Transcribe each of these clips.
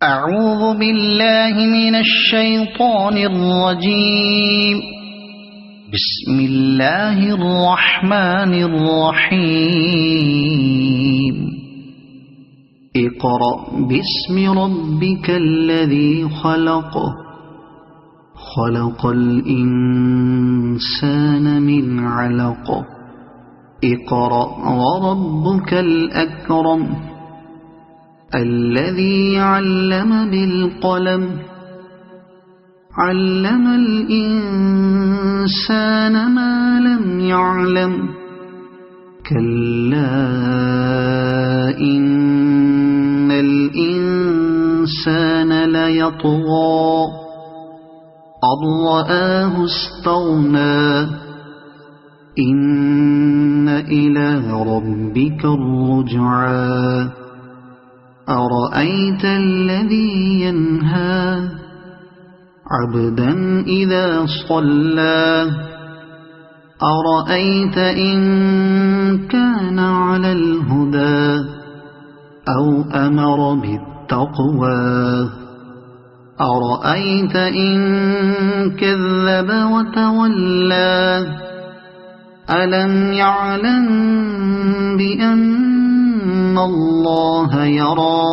أعوذ بالله من الشيطان الرجيم. بسم الله الرحمن الرحيم. اقرأ باسم ربك الذي خلق. خلق الإنسان من علق. اقرأ وربك الأكرم. الذي علم بالقلم. علم الإنسان ما لم يعلم. كلا إن الإنسان ليطغى أن رآه استغنى. إن إلى ربك الرجعى. أرأيت الذي ينهى عبدا إذا صلى. أرأيت إن كان على الهدى أو أمر بالتقوى. أرأيت إن كذب وتولى. ألم يعلم بأن الله يرى.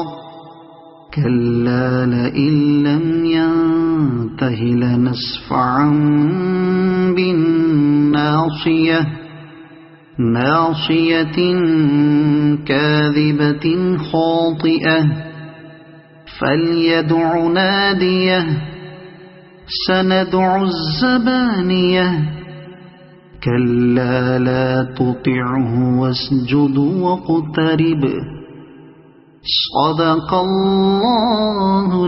كلا لئن لم ينته لنسفعا بالناصية. ناصية كاذبة خاطئة. فليدع ناديه. سندع الزبانية. كلا لا تطعه واسجد واقترب. صدق الله